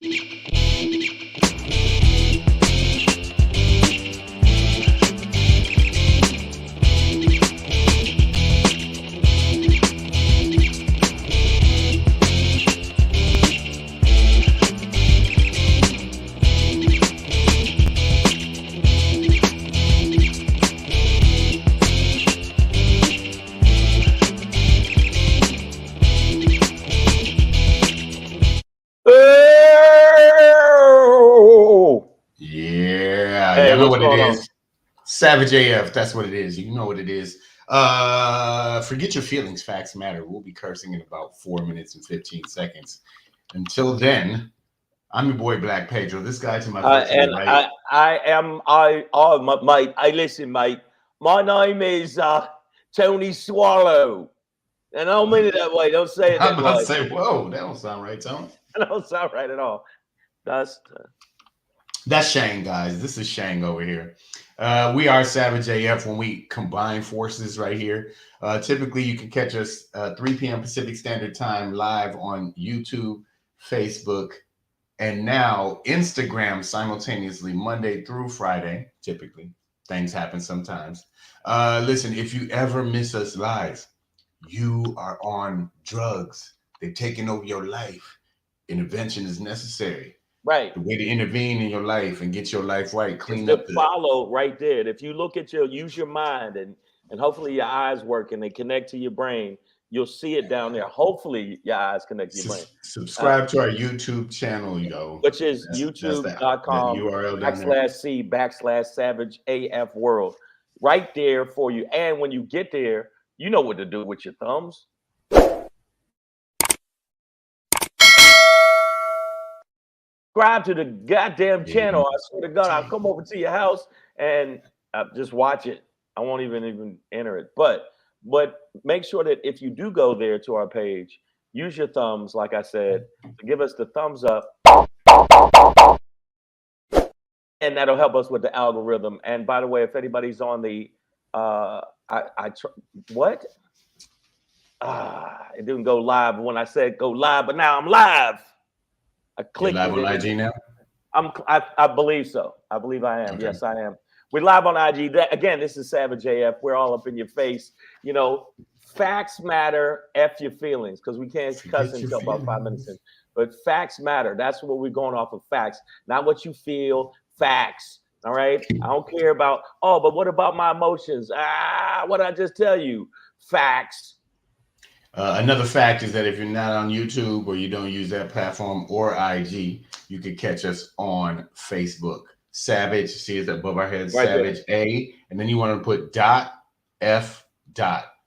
Yeah, Hey, you know what's what it going on? is. Savage AF, that's what it is. You know what it is. Forget your feelings, facts matter. We'll be cursing in about 4 minutes and 15 seconds. Until then, I'm your boy Black Pedro. This guy to my virtual right. Mate, listen, mate. My name is Tony Swallow. And I don't mean it that way. Don't say it I'm that about way. to say, whoa, that don't sound right, Tony. That don't sound right at all. That's Shang, guys. This is Shang over here. We are Savage AF when we combine forces right here. Typically, you can catch us 3 p.m. Pacific Standard Time live on YouTube, Facebook, and now Instagram simultaneously Monday through Friday. Typically, things happen sometimes. Listen, if you ever miss us live, you are on drugs. They've taken over your life. Intervention is necessary. Right. The way to intervene in your life and get your life right, clean up. up the Follow right there. If you look at use your mind and hopefully your eyes work and they connect to your brain, you'll see it down there. Hopefully your eyes connect to your brain. Subscribe to our YouTube channel, which is youtube.com/C/Savage AF World. Right there for you. And when you get there, you know what to do with your thumbs. Subscribe to the goddamn channel. I swear to God, I'll come over to your house and just watch it. I won't even enter it. But make sure that if you do go there to our page, use your thumbs, like I said, to give us the thumbs up. And that'll help us with the algorithm. And by the way, if anybody's on the what? It didn't go live when I said go live, but now I'm live. I clicked. You're live on IG now? I believe so. I believe I am. Okay. Yes, I am. We're live on IG. Again, this is Savage AF. We're all up in your face. You know, facts matter. F your feelings, because we can't cuss until about 5 minutes in. But facts matter. That's what we're going off of, facts, not what you feel. Facts. All right. I don't care about, but what about my emotions? What did I just tell you? Facts. Another fact is that if you're not on YouTube or you don't use that platform or IG, you can catch us on Facebook. Savage, see it above our heads, right Savage there. A, and then you want to put .f.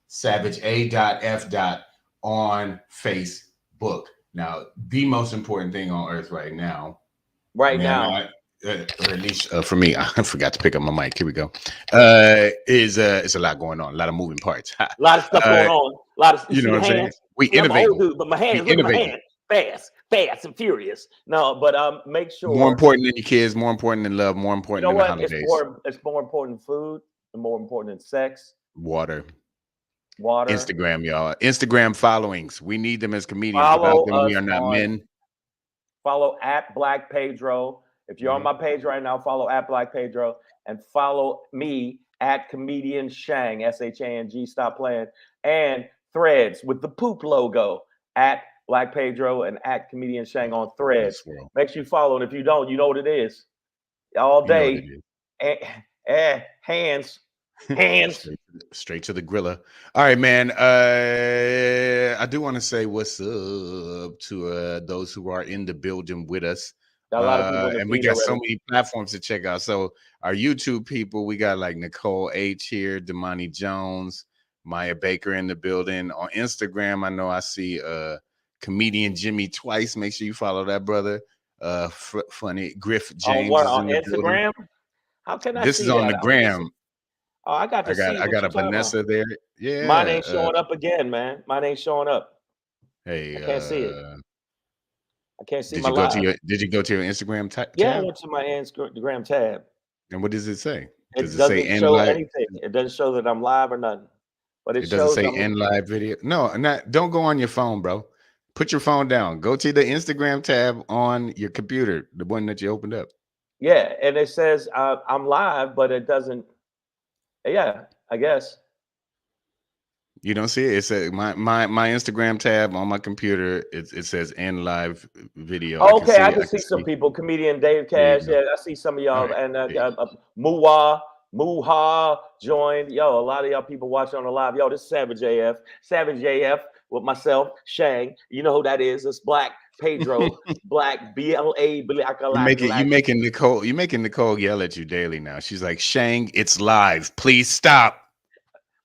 Savage A.F. on Facebook. Now, the most important thing on earth right now. Now. Or at least for me, I forgot to pick up my mic. Here we go. It's a lot going on, a lot of moving parts. A lot of stuff going on. A lot of you know what I'm saying. We innovate, but my hands, look at my hands, fast and furious. No, but make sure. More important than your kids, more important than love, more important than the holidays. It's more important than food, and more important than sex. Water. Instagram, y'all. Instagram followings. We need them as comedians. Without them, we are not men. Follow at Black Pedro. If you're on my page right now, follow at Black Pedro and follow me at Comedian Shang, SHANG, stop playing, and Threads with the poop logo at Black Pedro and at Comedian Shang on Threads. Make sure you follow it. If you don't, you know what it is. All day. Hands. Straight to the griller. All right, man. I do want to say what's up to those who are in the building with us. A lot of people and we got so many platforms to check out. So our YouTube people, we got like Nicole H here, Damani Jones, Maya Baker in the building. On Instagram, I know I see comedian Jimmy Twice. Make sure you follow that brother. Funny Griff James. On Instagram? How can I this see is on that? the gram. I got a Vanessa there. Yeah. Mine ain't showing up again, man. Mine ain't showing up. Hey, I can't see it. I can't see did my you go live. to your Did you go to your Instagram tab? Yeah, I went to my Instagram tab. And what does it say? Does it doesn't show anything. It doesn't show that I'm live or nothing. But it doesn't shows say end live video. No, don't go on your phone, bro. Put your phone down. Go to the Instagram tab on your computer, the one that you opened up. Yeah, and it says I'm live, but it doesn't. Yeah, I guess. You don't see it. It says my Instagram tab on my computer. It says end live video. I can Okay, see I it. can I can see some see. people. Comedian Dave There you Cash. go. Yeah, I see some of All y'all. right. And There you go. Muha joined. Yo, a lot of y'all people watching on the live. Yo, this is Savage AF. Savage AF with myself, Shang. You know who that is? It's Black Pedro. Black BLA. You making Nicole yell at you daily now. She's like, Shang, it's live. Please stop.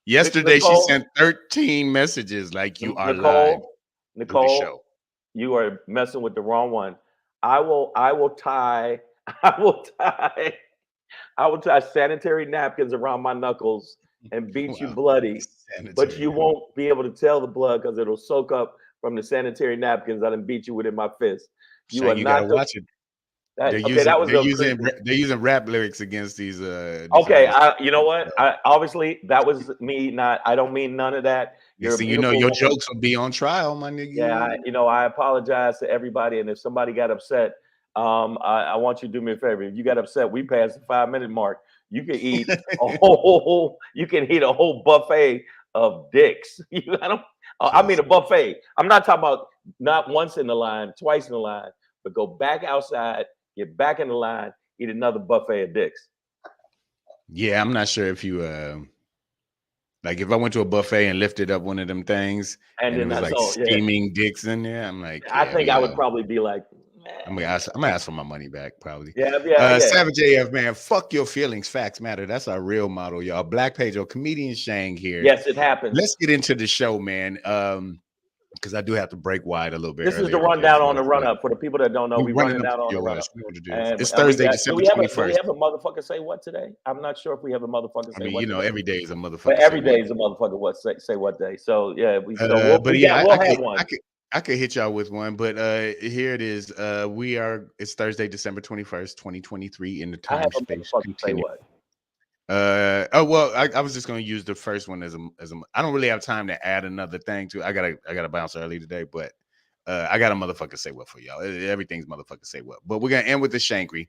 Yesterday she Nicole, sent 13 messages like you are live. Nicole, Do the Nicole, show. you are messing with the wrong one. I will tie, I will tie, I will tie sanitary napkins around my knuckles and beat you Wow. bloody, but Sanitary you now. won't be able to tell the blood because it'll soak up from the sanitary napkins I done beat you with in my fist. You are Shang, you gotta not the watch it. that. Okay, that was a creepy. They're using rap lyrics against these Okay, artists. you know what? Obviously that was me. Not. I don't mean none of that. You You're a see, beautiful your woman. jokes will be on trial, my Yeah, nigga. I apologize to everybody, and if somebody got upset, I want you to do me a favor. If you got upset, we passed the 5 minute mark. You can eat you can eat a whole buffet of dicks. I mean a buffet. I'm not talking about not once in the line, twice in the line, but go back outside, get back in the line, eat another buffet of dicks. Yeah, I'm not sure if you like if I went to a buffet and lifted up one of them things And and it then was that's like all. Yeah, steaming dicks in there, I'm like, I yeah, think I would probably be like, I'm gonna ask for my money back, probably. yeah. Savage AF, man, fuck your feelings. Facts matter. That's our real model, y'all. Black Pedro, comedian Shang here. Yes, it happens. Let's get into the show, man. Because I do have to break wide a little bit This is the earlier because rundown on the run up. For the people that don't know, we're we running running up to down on the run up. POS. You know what it is. And It's we Thursday, got December do we 21st. have a motherfucker say what today? I'm not sure if we have a motherfucker I say mean, what you know, today. every day is a motherfucker. But every day is a motherfucker what say what day. So yeah, we'll have one. I could hit y'all with one, but here it is. It's Thursday, December 21st, 2023 in the I have time a space motherfucker say continuum. what. I was just going to use the first one as a I don't really have time to add another thing to. I gotta bounce early today, but I got a motherfucker say what for y'all. Everything's motherfucker say what. But we're gonna end with the Shangry.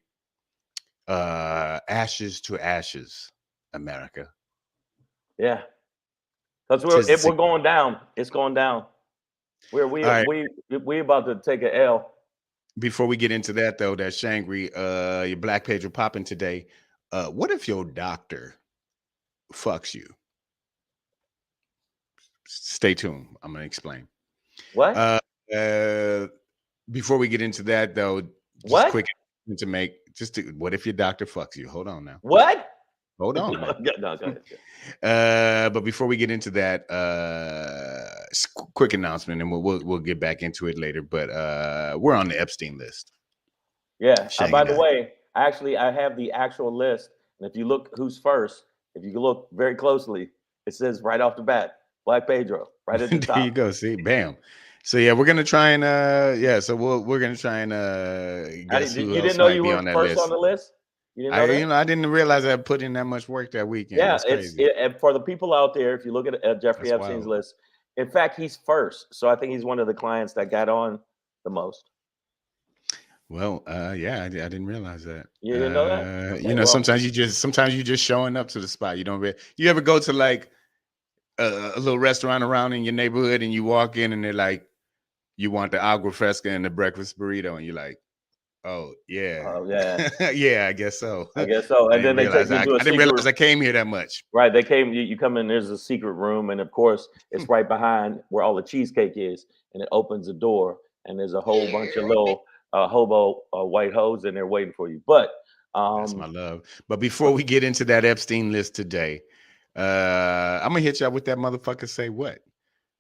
Ashes to ashes, America. Yeah, because we're going down. It's going down. We about to take an L. Before we get into that though, that Shangry, your Black page are popping today. What if your doctor fucks you? Stay tuned. I'm gonna explain. What? Before we get into that though, just quick to make what if your doctor fucks you? Hold on now. What? Hold on, man. No, go ahead. But before we get into that, quick announcement, and we'll get back into it later. But we're on the Epstein list. Yeah. By the way, actually, I have the actual list, and if you look who's first, if you look very closely, it says right off the bat, Black Pedro, right at the top. There you go. See, bam. So yeah, we're gonna try and So we're gonna try and guess who you else didn't know might you be were on that first list. on the list? You didn't know that? I didn't realize I put in that much work that weekend. Yeah, That's crazy. and for the people out there, if you look at Jeffrey Epstein's list, in fact, he's first. So I think he's one of the clients that got on the most. Well, yeah, I didn't realize that. You didn't know that? Okay, you know, sometimes you just showing up to the spot. You don't you ever go to like a little restaurant around in your neighborhood and you walk in and they're like, you want the agua fresca and the breakfast burrito, and you're like, oh yeah, yeah, I guess so. I guess so. And then they take you to I didn't realize I came here that much. Right, they came. You come in. There's a secret room, and of course, it's right behind where all the cheesecake is, and it opens a door, and there's a whole bunch of little hobo white hoes in there waiting for you. But that's my love. But before we get into that Epstein list today, I'm gonna hit y'all with that motherfucker say what.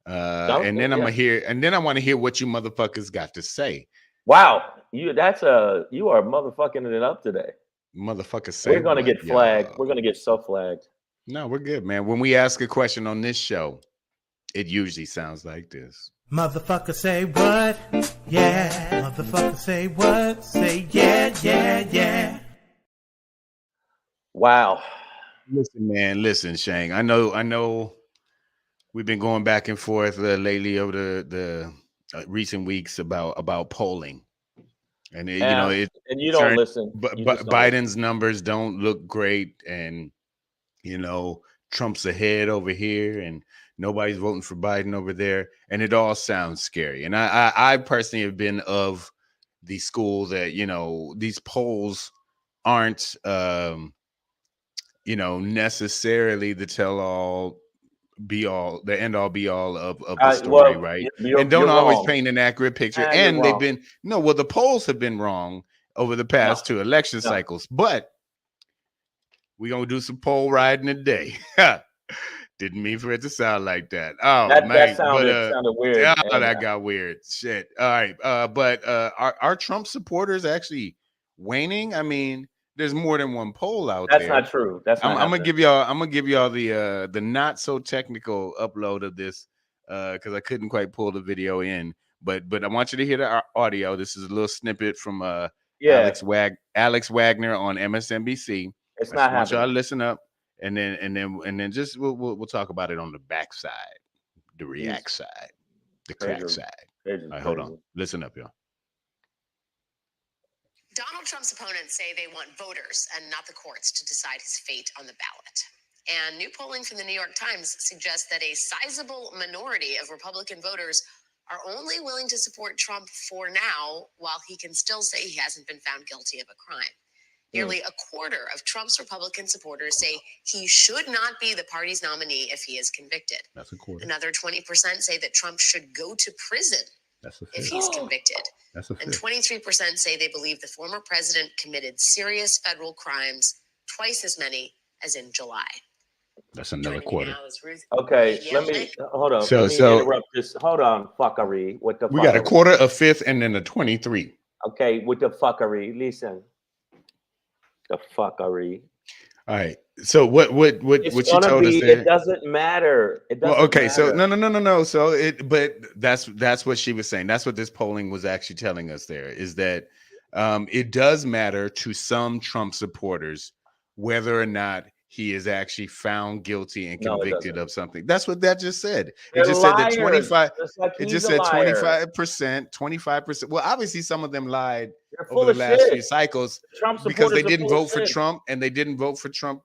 And then I'm gonna hear, and then I want to hear what you motherfuckers got to say. Wow, you are motherfucking it up today. Motherfucker say we're gonna get flagged. We're gonna get flagged. No, we're good, man. When we ask a question on this show, it usually sounds like this. Motherfucker say what? Yeah. Motherfucker say what? Say yeah. Wow. Listen, man. Listen, Shang. I know. We've been going back and forth lately over the recent weeks about polling, and it, Yeah, it and you don't turned, listen. but You just don't Biden's listen. numbers don't look great, and Trump's ahead over here, and nobody's voting for Biden over there, and it all sounds scary. And I personally have been of the school that these polls aren't necessarily the tell all be all, the end all be all of the story, Well, right? And you're don't always wrong. paint an accurate picture. You're And they've wrong. been the polls have been wrong over the past two election cycles. But we're gonna do some poll riding today. Didn't mean for it to sound like that. Oh That man, sounded weird. oh, that got weird. Shit. All right. But are Trump supporters actually waning? I mean, there's more than one poll out there. That's not true. That's not. I'm gonna give y'all the not so technical upload of this because I couldn't quite pull the video in. But I want you to hear the audio. This is a little snippet from Alex Wagner on MSNBC. It's I not just want y'all to happening. listen up, and then just we'll talk about it on the backside, the react side, the crack side. All right, hold on. Listen up, y'all. Donald Trump's opponents say they want voters and not the courts to decide his fate on the ballot. And new polling from the New York Times suggests that a sizable minority of Republican voters are only willing to support Trump for now, while he can still say he hasn't been found guilty of a crime. Nearly a quarter of Trump's Republican supporters say he should not be the party's nominee if he is convicted. That's a quarter. Another 20% say that Trump should go to prison if he's convicted. That's a and 23% say they believe the former president committed serious federal crimes, twice as many as in July. That's another quarter. Okay, let me hold on. So let me interrupt this. Hold on, fuckery. What the? We got a quarter, a fifth, and then a 23. Okay, with the fuckery. Listen, the fuckery. All right. So what you told us there? It doesn't matter. It doesn't. Well, okay. Matter. So no. So but that's what she was saying. That's what this polling was actually telling us. There is that it does matter to some Trump supporters whether or not he is actually found guilty and convicted of something. That's what that just said. It just said that 25. It just said 25%, 25%. Well, obviously some of them lied over the last few cycles because they didn't vote for Trump and they didn't vote for Trump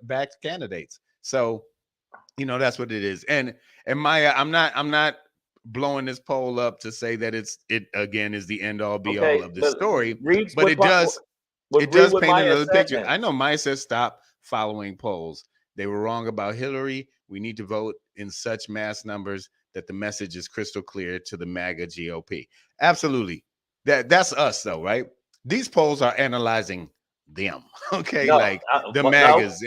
backed candidates. So, that's what it is. And Maya, I'm not blowing this poll up to say that it again is the end all be all of the story, but it does paint another picture. I know Maya says stop following polls. They were wrong about Hillary. We need to vote in such mass numbers that the message is crystal clear to the MAGA GOP. Absolutely. That's us though, right? These polls are analyzing them. Okay, the MAGAs.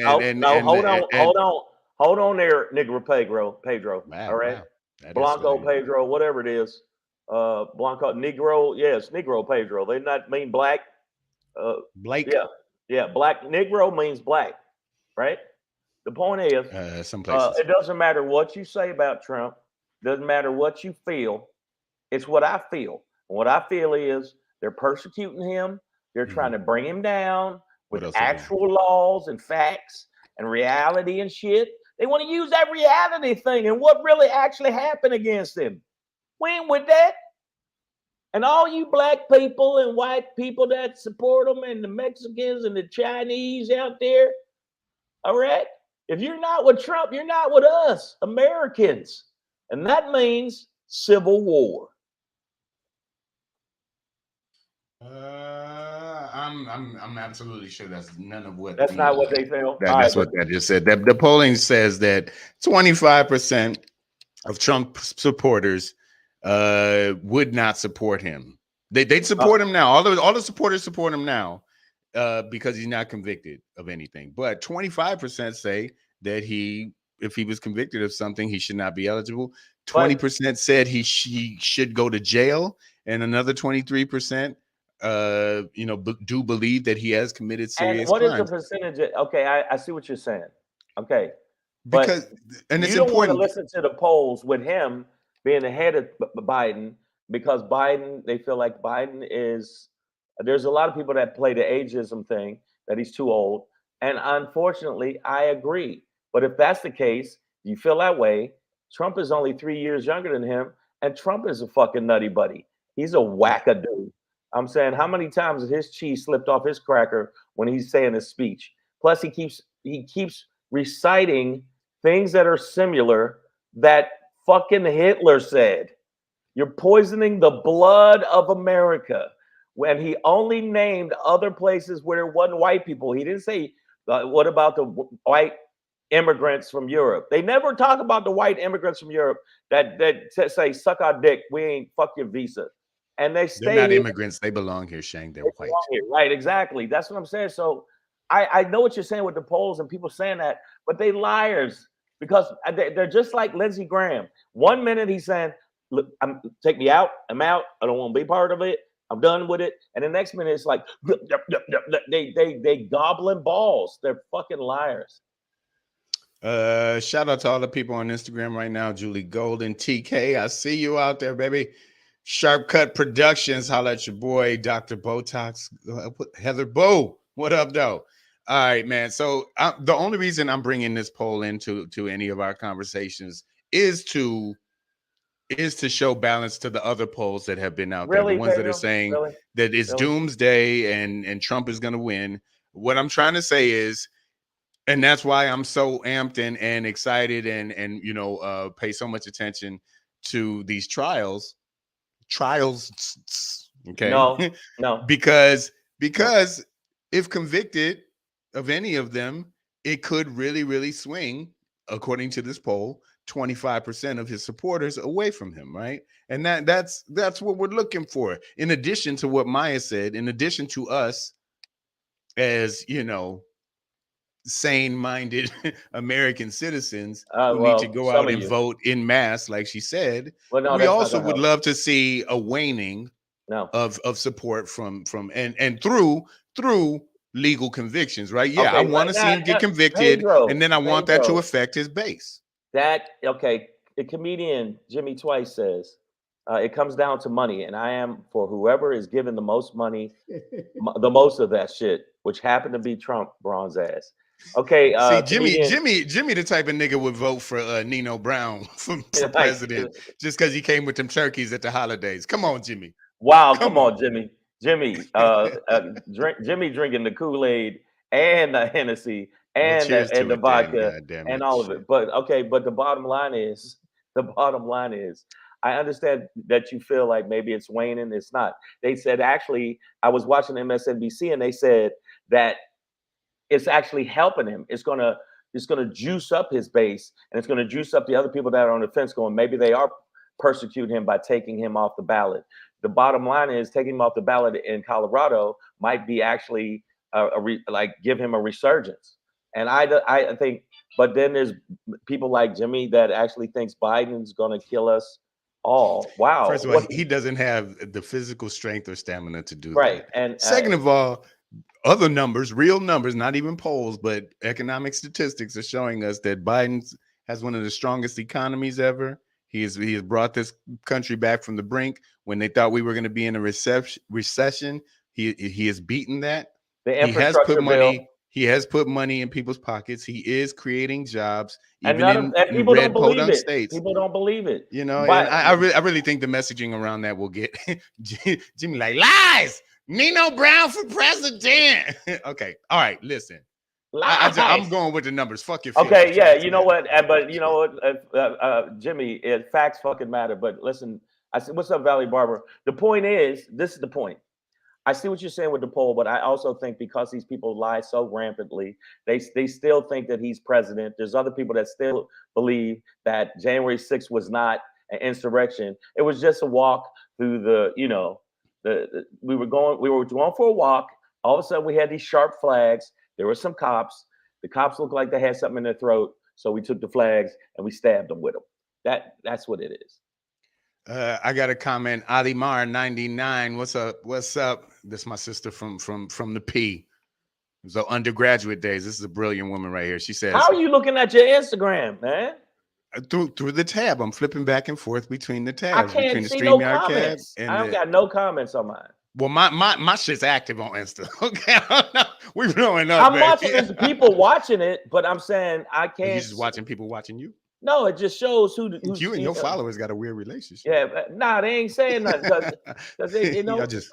Hold on there, Negro Pedro. Wow, all right. Wow. Blanco Pedro, whatever it is. Blanco Negro, yes, Negro Pedro. They not mean black. Blake. Yeah. Black Negro means black, right? The point is, some places. It doesn't matter what you say about Trump. Doesn't matter what you feel. It's what I feel. And what I feel is they're persecuting him. They're trying to bring him down with actual laws and facts and reality and shit. They want to use that reality thing and what really actually happened against him. We ain't with that. And all you black people and white people that support them and the Mexicans and the Chinese out there, all right? If you're not with Trump, you're not with us, Americans. And that means civil war. I'm absolutely sure that's none of what. That's not what they feel. That's what that just said. The polling says that 25% of Trump supporters would not support him. They'd support him now. All the supporters support him now because he's not convicted of anything. But 25% say that if he was convicted of something, he should not be eligible. 20% said he should go to jail, and another 23%. Do believe that he has committed serious crimes. And what is the percentage? Okay, I see what you're saying. Okay, because and it's you don't important want to listen to the polls with him being ahead of Biden because they feel like Biden is. There's a lot of people that play the ageism thing that he's too old, and unfortunately, I agree. But if that's the case, you feel that way. Trump is only 3 years younger than him, And Trump is a fucking nutty buddy. He's a wackadoo. I'm saying, how many times has his cheese slipped off his cracker when he's saying his speech? Plus, he keeps reciting things that are similar that fucking Hitler said. You're poisoning the blood of America. When he only named other places where there wasn't white people. He didn't say, what about the white immigrants from Europe? They never talk about the white immigrants from Europe that say, suck our dick, we ain't fuck your visa. And they're not immigrants. They belong here, Shang. They're white. Here. Right, exactly. That's what I'm saying. So I know what you're saying with the polls and people saying that, but they liars because they're just like Lindsey Graham. 1 minute he's saying, look, take me out. I'm out. I don't want to be part of it. I'm done with it. And the next minute it's like they gobbling balls. They're fucking liars. Shout out to all the people on Instagram right now. Julie Golden, TK, I see you out there, baby. Sharp Cut Productions, holla at your boy, Dr. Botox, Heather Bo. What up, though? All right, man. So the only reason I'm bringing this poll into any of our conversations is to show balance to the other polls that have been out there. The ones that are saying that it's doomsday and Trump is going to win. What I'm trying to say is, and that's why I'm so amped and excited and you know, pay so much attention to these trials. Okay. No. because if convicted of any of them, it could really swing, according to this poll, 25% of his supporters away from him, right? And that's what we're looking for. In addition to what Maya said, in addition to us as, you know, sane-minded American citizens who need to go out and vote in mass, like she said, we also would love to see a waning of support from and through legal convictions, right? Yeah, okay, I want to see him get convicted, Pedro, and then I want that to affect his base. The comedian Jimmy Twice says it comes down to money, and I am for whoever is given the most money, the most of that shit, which happened to be Trump, bronze ass. Okay, see, Jimmy, the type of nigga would vote for Nino Brown for president just because he came with them turkeys at the holidays. Come on, Jimmy. Wow, come on, Jimmy. Jimmy drinking the Kool-Aid and the Hennessy and the vodka and all of it. But the bottom line is, I understand that you feel like maybe it's waning. It's not. They said, actually, I was watching MSNBC and they said that it's actually helping him. It's gonna juice up his base, and it's gonna juice up the other people that are on the fence going, maybe they are persecuting him by taking him off the ballot. The bottom line is, taking him off the ballot in Colorado might be actually give him a resurgence. And I think, but then there's people like Jimmy that actually thinks Biden's gonna kill us all. Wow. First of all, he doesn't have the physical strength or stamina to do that. And second of all, other numbers, real numbers, not even polls, but economic statistics are showing us that Biden has one of the strongest economies ever. He has brought this country back from the brink when they thought we were going to be in a recession. He has beaten that. He has put money in people's pockets. He is creating jobs, even in red podunk states. People don't believe it. You know, and I really think the messaging around that will get Jimmy like, lies. Nino Brown for president. Okay. All right. Listen, I'm going with the numbers. Fuck your feelings. Okay. Yeah. You know what? But you know what, Jimmy, facts fucking matter. But listen, I said, what's up, Valley Barber? The point is, this is the point. I see what you're saying with the poll, but I also think because these people lie so rampantly, they still think that he's president. There's other people that still believe that January 6th was not an insurrection. It was just a walk through we were going for a walk. All of a sudden we had these sharp flags. There were some cops. The cops looked like they had something in their throat. So we took the flags and we stabbed them with them. That's what it is. I got a comment. Adimar 99. What's up? This is my sister from the P. So undergraduate days. This is a brilliant woman right here. She says, how are you looking at your Instagram, man? Through the tab. I'm flipping back and forth between the tabs. I can't see no comments. I've got no comments on mine. Well, my shit's active on Insta. Okay, we're blowing up. I'm watching people watching it, but I'm saying I can't. You're just watching people watching you. No, it just shows who's you and your followers got a weird relationship. Yeah, nah, they ain't saying nothing because they, you know. Y'all just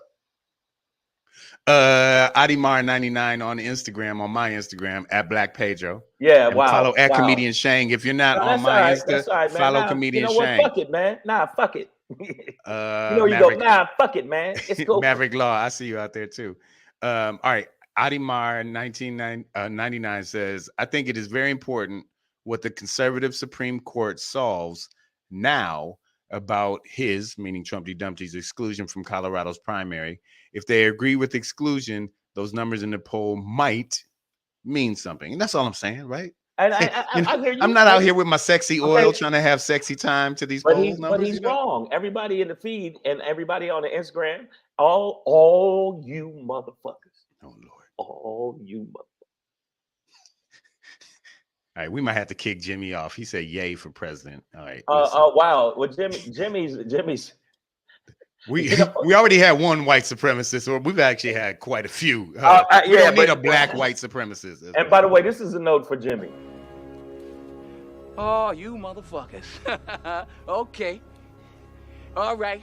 Adimar99 on Instagram, on my Instagram at Black Pedro. Yeah, and wow. Follow at wow. Comedian Shang. If you're not No, on my Insta, that's all right, man. follow Nah, Comedian you know what? Shang. Fuck it, man. Nah, fuck it. You know, you Maverick, go, nah, fuck it, man. It's cool. Maverick Law, I see you out there too. All right. Adimar 1999 says, I think it is very important what the conservative Supreme Court solves now about his, meaning Trumpty Dumpty's, exclusion from Colorado's primary. If they agree with exclusion, those numbers in the poll might mean something. And that's all I'm saying, right? And I hear you. I'm not out here with my sexy oil trying to have sexy time to these poll numbers. But he's wrong. Everybody in the feed and everybody on the Instagram, all you motherfuckers. Oh, Lord. All you motherfuckers. All right, we might have to kick Jimmy off. He said yay for president. All right. Wow. Well, Jimmy's we already had one white supremacist, or we've actually had quite a few. We don't need a black white supremacist. And by the way, this is a note for Jimmy. Oh, you motherfuckers. Okay. All right.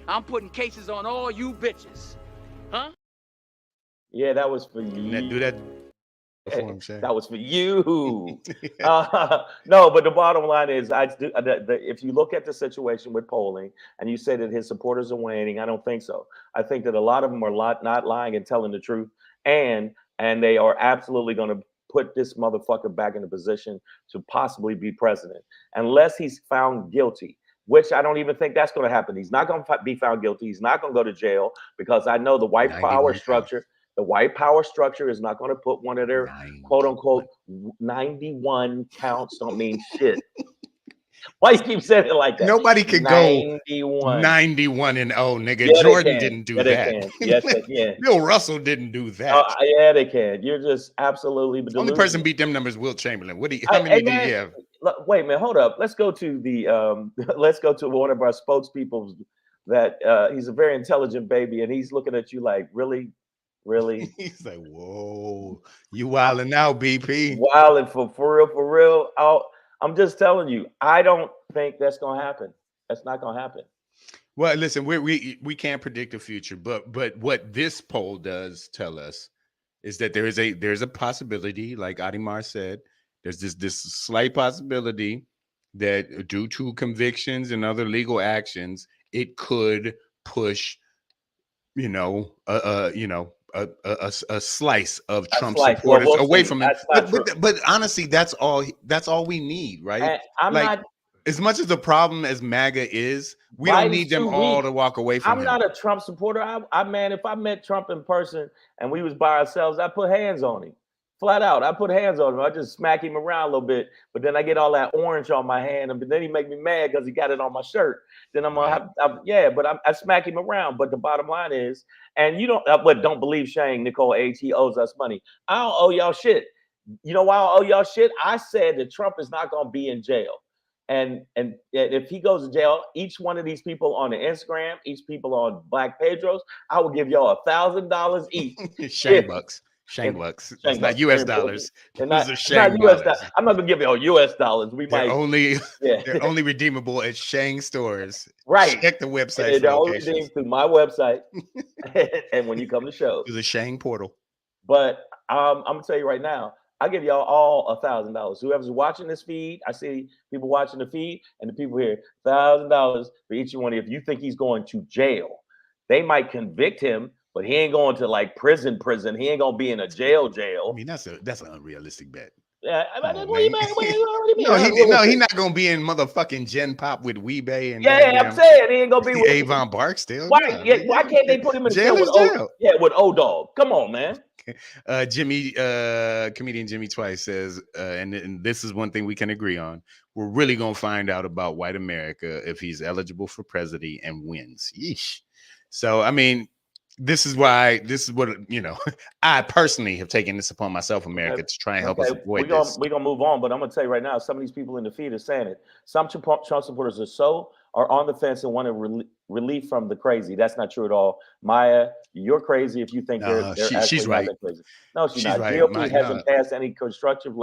I'm putting cases on all you bitches. Huh? Yeah, that was for you. Do that. That was for you. No, but the bottom line is, if you look at the situation with polling and you say that his supporters are waning, I don't think so. I think that a lot of them are not lying and telling the truth, and they are absolutely going to put this motherfucker back in a position to possibly be president, unless he's found guilty, which I don't even think that's going to happen. He's not going to be found guilty. He's not going to go to jail, because I know the white power structure. The white power structure is not going to put one of their quote unquote 91 counts don't mean shit. Why you keep saying it like that? Nobody could go 91 and 0, nigga. Yeah, Jordan didn't do that. Yes, they can. Bill Russell didn't do that. Yeah, they can. You're just absolutely the only person beat them numbers. Wilt Chamberlain. How many do you have? Wait a minute, hold up. Let's go to one of our spokespeople that he's a very intelligent baby, and he's looking at you like, really? He's like, whoa, you wilding now, BP. Wilding for real. I'm just telling you, I don't think that's gonna happen. That's not gonna happen. Well, listen, we can't predict the future, but what this poll does tell us is that there's a possibility, like Adimar said, there's this slight possibility that due to convictions and other legal actions, it could push, a slice of Trump supporters away from him. But honestly, that's all we need, right? As much as the problem as MAGA is, we don't need them all to walk away from him. I'm not a Trump supporter. Man, if I met Trump in person and we was by ourselves, I put hands on him. Flat out. I put hands on him. I just smack him around a little bit, but then I get all that orange on my hand, and then he make me mad because he got it on my shirt. Then I'm gonna I smack him around. But the bottom line is, and you don't believe Shang, Nicole H, he owes us money. I don't owe y'all shit. You know why I owe y'all shit? I said that Trump is not gonna be in jail. And if he goes to jail, each one of these people on the Instagram, each people on Black Pedros, I will give y'all $1,000 each. Shang bucks. It's not US dollars. It's not US dollars. I'm not gonna give you all US dollars. They're only redeemable at Shang stores. Right. Check the website. They're only redeemed through my website. And when you come to show. Through the Shang portal. But I'm gonna tell you right now, I give y'all all $1,000. Whoever's watching this feed, I see people watching the feed, and the people here, $1,000 for each one. If you think he's going to jail, they might convict him, but he ain't going to like prison. He ain't gonna be in a jail. I mean, that's an unrealistic bet. Yeah, what do you mean? No, he's not gonna be in motherfucking Gen Pop with Weebay and I'm saying he ain't gonna be with Avon Barksdale. Why can't they put him in jail with O-Dog? Come on, man. Comedian Jimmy Twice says, and this is one thing we can agree on. We're really gonna find out about white America if he's eligible for president and wins. Yeesh. So I mean, this is what I personally have taken this upon myself, America, to try and help us avoid this. We're gonna move on, but I'm gonna tell you right now, some of these people in the feed are saying it. Some Trump supporters are on the fence and want relief from the crazy. That's not true at all. Maya, you're crazy if you think they're she's right. Crazy. No, she's not. Right. GOP hasn't passed any constructive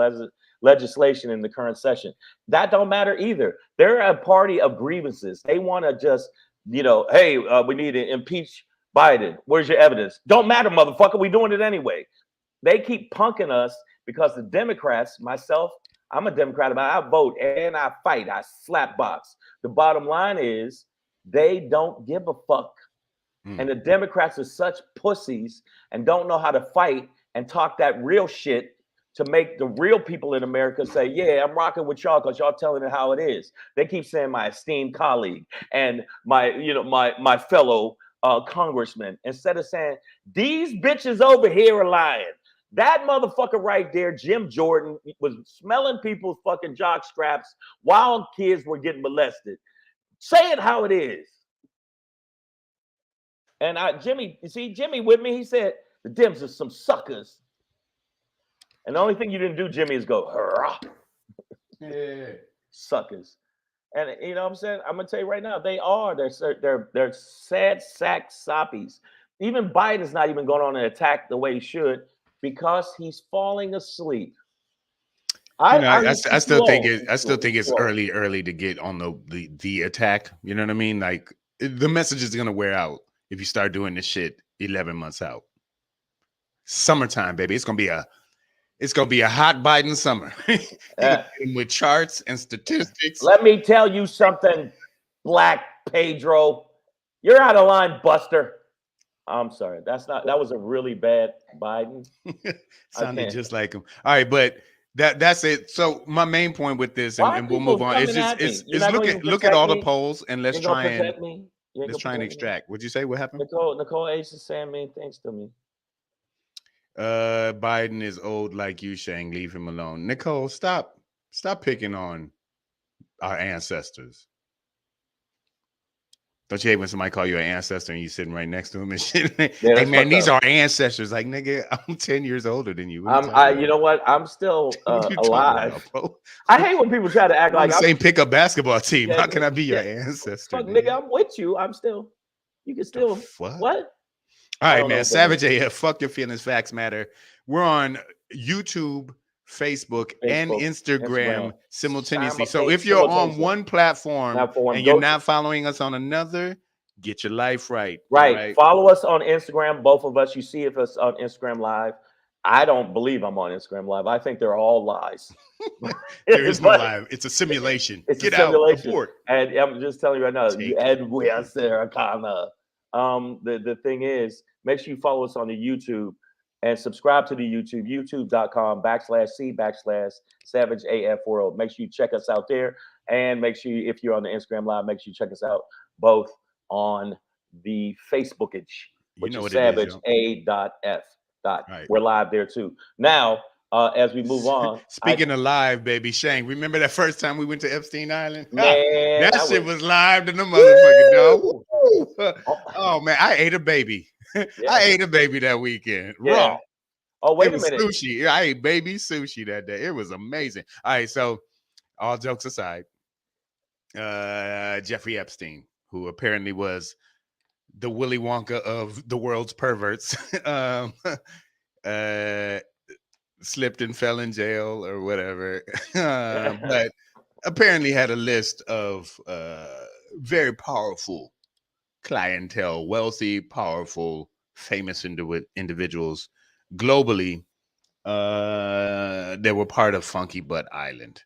legislation in the current session. That don't matter either. They're a party of grievances. They want to just, hey, we need to impeach Biden. Where's your evidence? Don't matter, motherfucker. We doing it anyway. They keep punking us because the Democrats, myself, I'm a Democrat, but I vote and I fight. I slap box. The bottom line is they don't give a fuck. And the Democrats are such pussies and don't know how to fight and talk that real shit to make the real people in America say, yeah, I'm rocking with y'all because y'all telling it how it is. They keep saying my esteemed colleague and my fellow congressman, instead of saying these bitches over here are lying. That motherfucker right there, Jim Jordan, was smelling people's fucking jock straps while kids were getting molested. Say it how it is. And Jimmy with me, he said, the Dems are some suckers. And the only thing you didn't do, Jimmy, is go, hurrah. Yeah. Suckers. And you know what I'm saying? I'm gonna tell you right now, they are. They're sad sack soppies. Even Biden's not even going on an attack the way he should because he's falling asleep. I still think it's early to get on the attack. You know what I mean? Like the message is gonna wear out if you start doing this shit 11 months out. Summertime, baby. It's gonna be a hot Biden summer. With charts and statistics. Let me tell you something, Black Pedro. You're out of line, Buster. I'm sorry. That was a really bad Biden. Sounded just like him. All right, but that's it. So my main point with this, and we'll move on, is just look at all the polls and let's try and extract. What'd you say? What happened? Nicole Ace is saying mean things to me. Biden is old like you, Shang. Leave him alone. Nicole, stop picking on our ancestors. Don't you hate when somebody call you an ancestor and you sitting right next to him and shit? Yeah, hey man, these are ancestors. Like, nigga, I'm 10 years older than you. You know what? I'm still alive. About, I hate when people try to act like I'm the same pickup basketball team. Yeah, how can I be your ancestor? Fuck, nigga, I'm with you. You can still what? All right, man. Savage AF, fuck your feelings. Facts matter. We're on YouTube, Facebook, and Instagram simultaneously. So if you're on one platform and you're not following us on another, get your life right. Right. Follow us on Instagram. Both of us. You see if it's on Instagram Live. I don't believe I'm on Instagram Live. I think they're all lies. There is no live. It's a simulation. It's a simulation. And I'm just telling you right now. The thing is, make sure you follow us on the YouTube and subscribe to the YouTube, youtube.com/C/Savage AF World. Make sure you check us out there. And make sure if you're on the Instagram Live, make sure you check us out both on the Facebookage, which is Savage A.F. Right. We're live there too. Now, as we move on. Speaking of live, baby, Shang, remember that first time we went to Epstein Island? Man, that shit was live to the motherfucking dog. Oh man, I ate a baby. Yeah. I ate a baby that weekend. Yeah. Raw. Oh, wait a minute. Sushi. I ate baby sushi that day. It was amazing. All right, so all jokes aside, Jeffrey Epstein, who apparently was the Willy Wonka of the world's perverts, slipped and fell in jail or whatever, but apparently had a list of very powerful clientele, wealthy, powerful, famous individuals globally that were part of Funky Butt Island.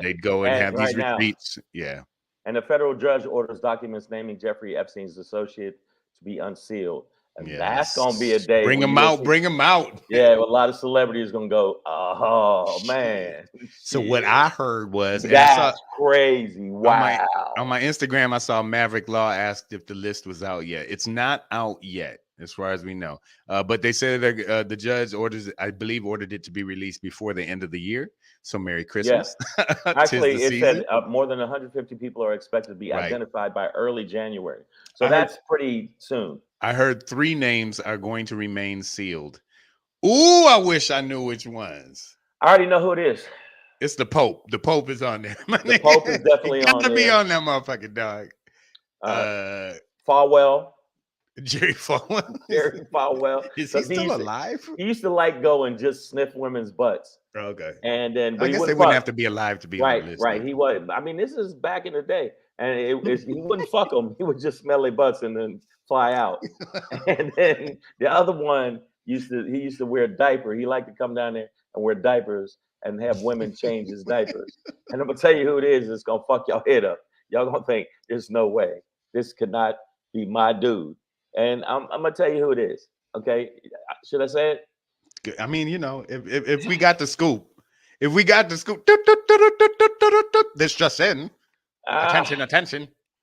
They'd go and have these retreats. Yeah. And the federal judge orders documents naming Jeffrey Epstein's associate to be unsealed. And that's going to be a day. Bring him out. Bring him out. Yeah, a lot of celebrities going to go, oh, man. So what I heard was. That's crazy. Wow. On my Instagram, I saw Maverick Law asked if the list was out yet. It's not out yet, as far as we know. But they said that the judge ordered it to be released before the end of the year. So Merry Christmas. Yeah. Actually, it said more than 150 people are expected to be identified by early January. So that's pretty soon. I heard 3 names are going to remain sealed. Ooh, I wish I knew which ones. I already know who it is. It's the Pope. The Pope is on there. The Pope is definitely on there. Gotta be on that motherfucking dog. Falwell. Jerry Falwell. Jerry Falwell. Is he 'Cause still used to- alive? He used to like go and just sniff women's butts. Okay. And then, but I he guess they wouldn't wouldn't fuck. have to be alive to be on the list. Right. He was. I mean, this is back in the day, and he wouldn't fuck them. He would just smell their butts and then fly out. And then the other one he used to wear a diaper. He liked to come down there and wear diapers and have women change his diapers. And I'm gonna tell you who it is. It's gonna fuck y'all head up. Y'all gonna think there's no way this could not be my dude. And I'm gonna tell you who it is. Okay, should I say it? I mean, you know, if we got the scoop, this just in. Attention. I'm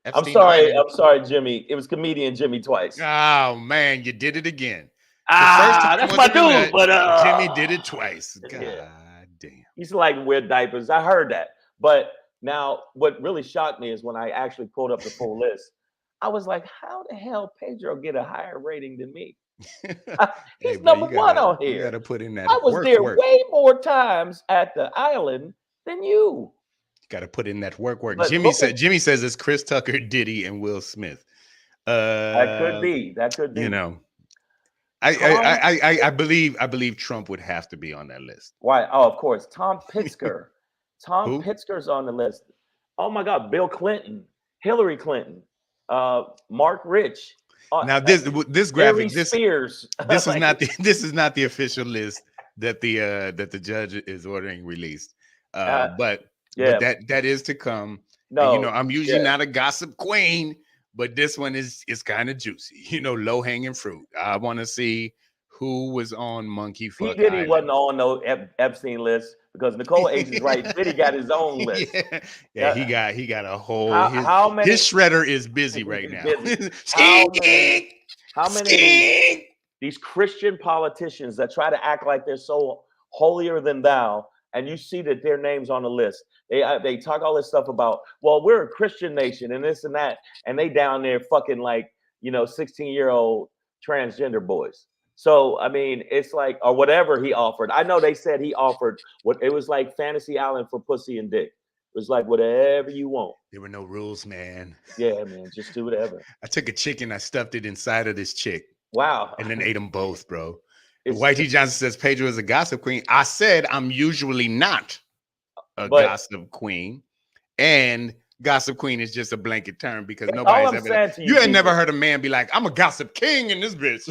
Epstein sorry. Island. I'm sorry, Jimmy. It was comedian Jimmy twice. Oh man, you did it again. That's my dude. But Jimmy did it twice. God damn. He used to like wear diapers. I heard that. But now, what really shocked me is when I actually pulled up the full list. I was like, how the hell Pedro get a higher rating than me? He's bro, number one on here. You got to put in that. I was there way more times at the island than you. Got to put in that work. But Jimmy says it's Chris Tucker, Diddy, and Will Smith. That could be. You know, I believe Trump would have to be on that list. Why? Oh, of course, Tom Pritzker. Tom Pritzker's on the list. Oh my God, Bill Clinton, Hillary Clinton, Mark Rich. Now this graphic, Spears. This is not the official list that the judge is ordering released. But that is to come. No, and, you know, I'm usually not a gossip queen, but this one is kind of juicy. You know, low hanging fruit. I want to see who was on Monkey Fuck Island. Diddy wasn't on no Epstein list because Nicole H is right. Diddy got his own list. He got a whole. His shredder is busy right now. How many these Christian politicians that try to act like they're so holier than thou, and you see that their names on the list? They talk all this stuff about, well, we're a Christian nation and this and that, and they down there fucking like, you know, 16-year-old transgender boys. So, I mean, it's like, or whatever he offered. I know they said he offered what it was like Fantasy Island for pussy and dick. It was like whatever you want. There were no rules, man. Yeah, man, just do whatever. I took a chicken, I stuffed it inside of this chick. Wow. And then ate them both, bro. White T. Johnson says Pedro is a gossip queen. I said I'm usually not a gossip queen. And gossip queen is just a blanket term because nobody's ever like, you ain't never heard a man be like, I'm a gossip king in this bitch.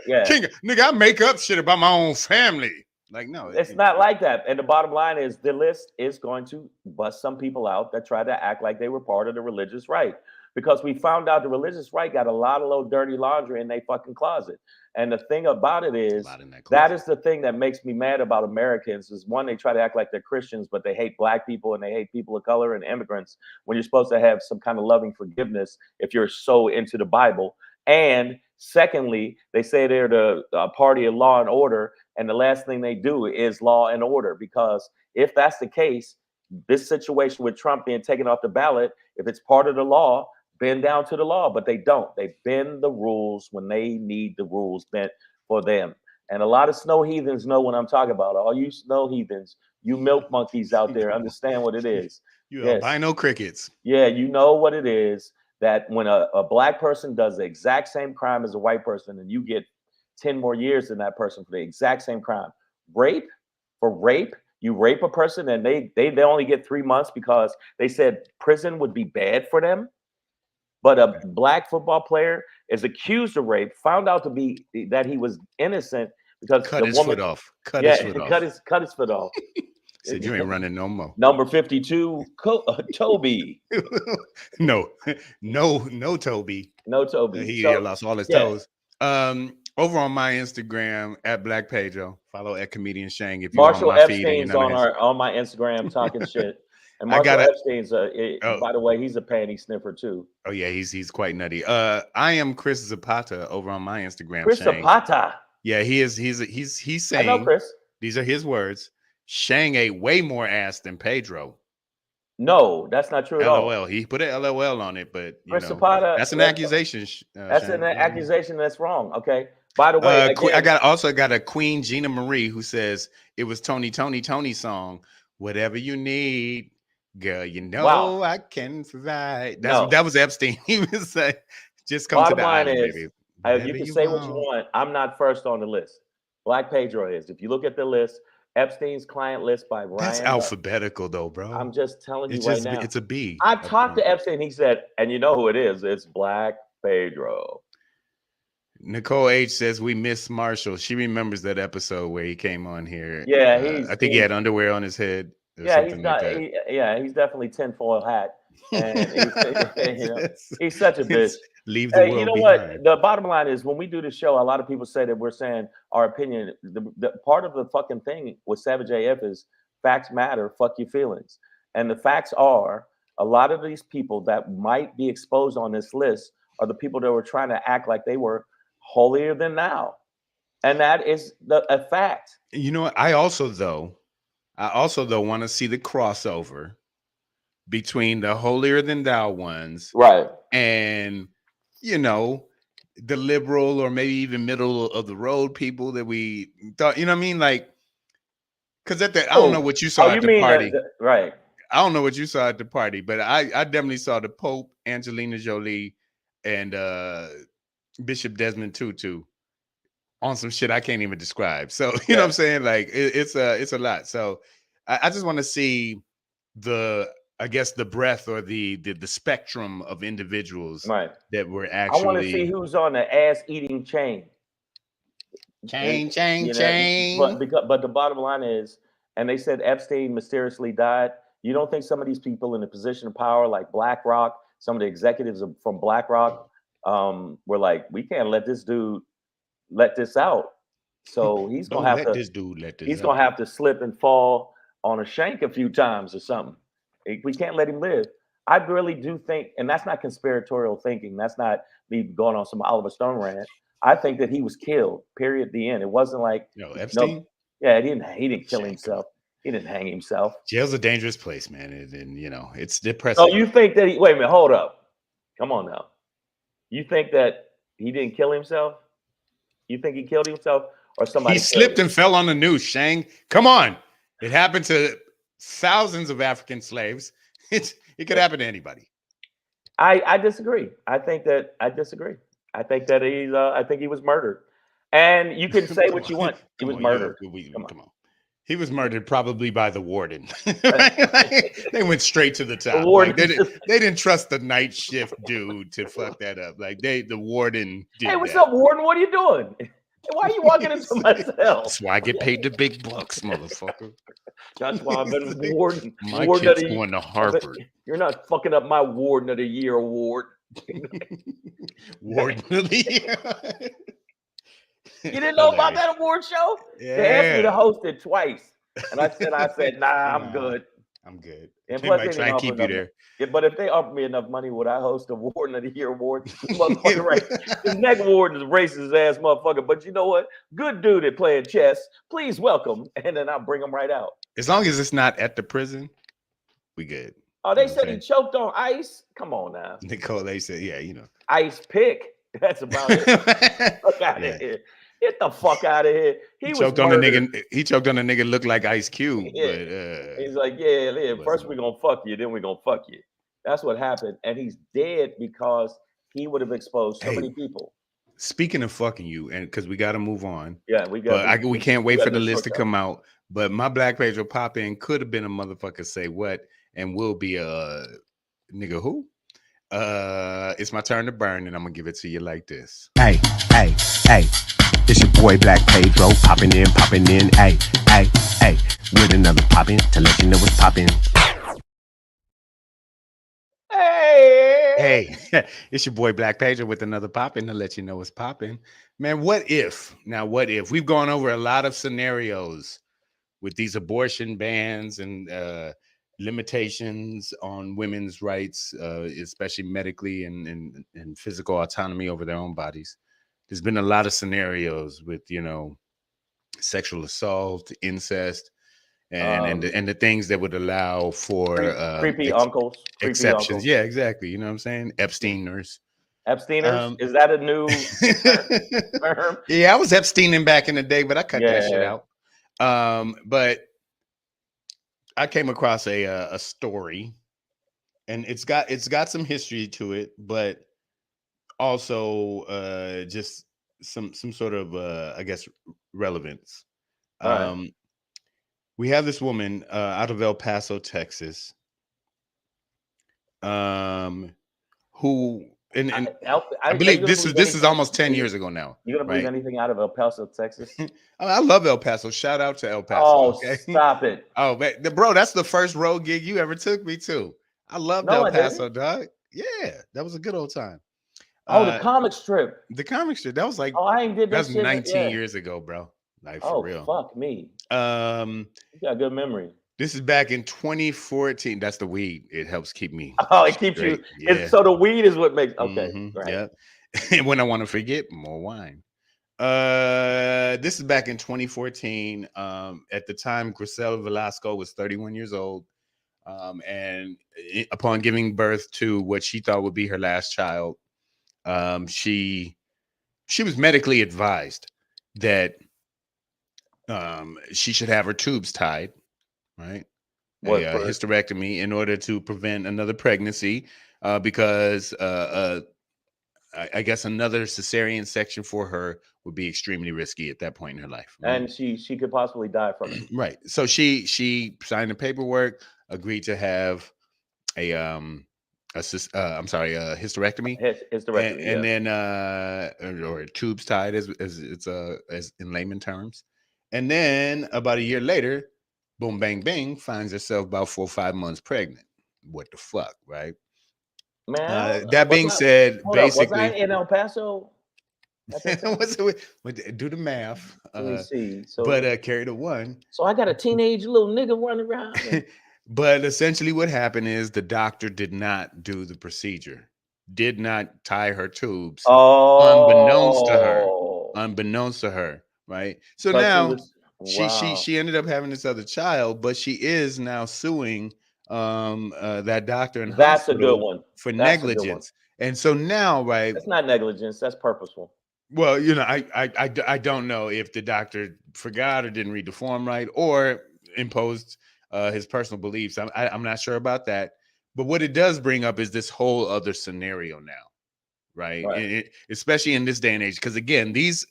Yeah. King, nigga, I make up shit about my own family. Like, no, it's not like that. And the bottom line is the list is going to bust some people out that try to act like they were part of the religious right. Because we found out the religious right got a lot of little dirty laundry in their fucking closet. And the thing about it is, that is the thing that makes me mad about Americans is one, they try to act like they're Christians, but they hate black people and they hate people of color and immigrants when you're supposed to have some kind of loving forgiveness if you're so into the Bible. And secondly, they say they're the party of law and order. And the last thing they do is law and order, because if that's the case, this situation with Trump being taken off the ballot, if it's part of the law, bend down to the law, but they don't. They bend the rules when they need the rules bent for them. And a lot of snow heathens know what I'm talking about. All you snow heathens, you milk monkeys out there, understand what it is. You albino crickets. Yeah, you know what it is, that when a black person does the exact same crime as a white person and you get 10 more years than that person for the exact same crime. Rape, you rape a person and they only get 3 months because they said prison would be bad for them. But a black football player is accused of rape, found out to be that he was innocent because cut his foot off. Cut his foot off. Said you ain't running no more. Number 52, Toby. No, Toby. No Toby. He lost all his toes. Over on my Instagram at Black Pedro, follow at Comedian Shang. If you Marshall Epstein's on my Instagram talking shit. And Marshall Epstein's by the way, he's a panty sniffer too. Oh yeah, he's quite nutty. I am Chris Zapata over on my Instagram. Chris Zapata. Yeah, he is. He's saying, I know Chris. These are his words. Shang ate way more ass than Pedro. No, that's not true at all. LOL. He put an LOL on it, but Chris Zapata, that's an accusation. That's an accusation that's wrong. Okay. By the way, I also got a Queen Gina Marie who says it was Tony song. Whatever you need. Girl, you know I can provide. That was Epstein. He was just come to the island, baby. You can say what you want. I'm not first on the list. Black Pedro is. If you look at the list, Epstein's client list by That's Ryan. alphabetical though, bro. I'm just telling you It's right just now. it's a B. I talked to Epstein. He said, and you know who it is? It's Black Pedro. Nicole H says we miss Marshall. She remembers that episode where he came on here. Yeah, I think he had underwear on his head or yeah, he's something not. like He's definitely tinfoil hat, and that. he's such a bitch. Leave the world you know behind. what? The bottom line is when we do the show, a lot of people say that we're saying our opinion. The part of the fucking thing with Savage AF is facts matter. Fuck your feelings, and the facts are a lot of these people that might be exposed on this list are the people that were trying to act like they were holier than thou, and that is a fact. You know what? I also though want to see the crossover between the holier than thou ones, Right? And the liberal or maybe even middle of the road people that we thought, you know what I mean? Like, because I don't know what you saw at the party. Right. I don't know what you saw at the party, but I definitely saw the Pope, Angelina Jolie, and Bishop Desmond Tutu on some shit I can't even describe. So you know what I'm saying? Like it's a lot. So I just want to see the breadth or the spectrum of individuals that were actually. I want to see who's on the ass eating chain. Chain. But the bottom line is, and they said Epstein mysteriously died. You don't think some of these people in a position of power, like BlackRock, some of the executives from BlackRock, were like, we can't let this dude let this out. So he's gonna have to. He's gonna have to slip and fall on a shank a few times or something. We can't let him live. I really do think, and that's not conspiratorial thinking. That's not me going on some Oliver Stone rant. I think that he was killed. Period. The end. It wasn't like Epstein. He didn't kill himself. He didn't hang himself. Jail's a dangerous place, man, and it's depressing. Oh, you think that? Wait a minute. Hold up. Come on now. You think that he didn't kill himself? You think he killed himself, or somebody? He slipped and fell on the noose. Shang, come on! It happened to thousands of African slaves. It could happen to anybody. I disagree. I disagree. I think that I think he was murdered. And you can say what you want. He was murdered. Come on. He was murdered probably by the warden. They went straight to the top. Like they didn't trust the night shift dude to fuck that up. Like the warden did. Hey, what's up, warden? What are you doing? Why are you walking into my cell? That's why I get paid the big bucks, motherfucker. That's why I've been warden. My kid's going to Harvard. You're not fucking up my warden of the year award. Warden of the year. You didn't know about that award show? Yeah. They asked me to host it twice, and I said, nah, I'm good. I'm good. And They plus, might try and keep you there. Yeah, but if they offer me enough money, would I host a Warden of the Year award? Motherfucker, right? This next warden is a racist ass motherfucker. But you know what? Good dude at playing chess. Please welcome, and then I'll bring him right out. As long as it's not at the prison, we good. Oh, they said he choked on ice. Come on now, Nicole. They said, yeah, ice pick. That's about it. Fuck out of here. Get the fuck out of here. He choked on a nigga. He choked on a nigga looked like Ice Cube. Yeah. But, he's like, yeah. First we're gonna fuck you, then we're gonna fuck you. That's what happened. And he's dead because he would have exposed so many people. Speaking of fucking you, and because we got to move on. Yeah, we can't wait for the list to come out. But my Black page will pop in. Could have been a motherfucker say what, and will be a nigga who. It's my turn to burn, and I'm gonna give it to you like this. Hey. It's your boy Black Pedro, popping in, hey, with another poppin' to let you know what's poppin'. Hey, it's your boy Black Pedro with another poppin' to let you know what's poppin'. Man, what if we've gone over a lot of scenarios with these abortion bans and limitations on women's rights, especially medically and physical autonomy over their own bodies. There's been a lot of scenarios with, sexual assault, incest, and the things that would allow for creepy uncles, exceptions. Uncles. Yeah, exactly. You know what I'm saying? Epsteiners. Is that a new term? Yeah, I was Epsteining back in the day, but I cut that shit out. But I came across a story, and it's got some history to it, but also just some sort of I guess relevance. All right. We have this woman out of El Paso, Texas, who and I Are you believe gonna this believe is anything? almost 10 years ago now, You gonna believe right? anything out of El Paso, Texas? I love El Paso. Shout out to El Paso. Oh, Okay. stop it! Oh, man, bro, that's the first road gig you ever took me to. I loved No, El I Paso, didn't. dog. Yeah, that was a good old time. Oh, the comic strip. The comic strip, that was like Oh, I ain't did that that's shit. 19 Yeah. years ago, bro. Like for Oh, real. fuck me. Um, You got good memory. this is back in 2014. That's the weed. It helps keep me Oh, it keeps straight. you. Yeah. So the weed is what makes. Okay, right. Yeah. And when I want to forget, more wine. This is back in 2014. At the time, Grisel Velasco was 31 years old. And upon giving birth to what she thought would be her last child, she was medically advised that she should have her tubes tied, right? What A for? hysterectomy in order to prevent another pregnancy, because I guess another cesarean section for her would be extremely risky at that point in her life, right? And she could possibly die from it. Right. So she signed the paperwork, agreed to have a hysterectomy, Hysterectomy, and yeah. then or tubes tied as in layman terms, and then about a year later, boom, bang, bang, finds herself about 4 or 5 months pregnant. What the fuck, right? Man, That being said, hold up. Was I basically, in El Paso at that time? do the math. Let me see. So, But carry the one. so I got a teenage little nigga running around. And, But essentially what happened is the doctor did not do the procedure, did not tie her tubes, unbeknownst to her, right? So but she now was wow. she ended up having this other child, but she is now suing that doctor and That's a good hospital one. for That's a good one. negligence. And so now, right? That's not negligence. That's purposeful. Well, I don't know if the doctor forgot or didn't read the form right or imposed his personal beliefs. I'm not sure about that. But what it does bring up is this whole other scenario now, right? Especially in this day and age, because again, these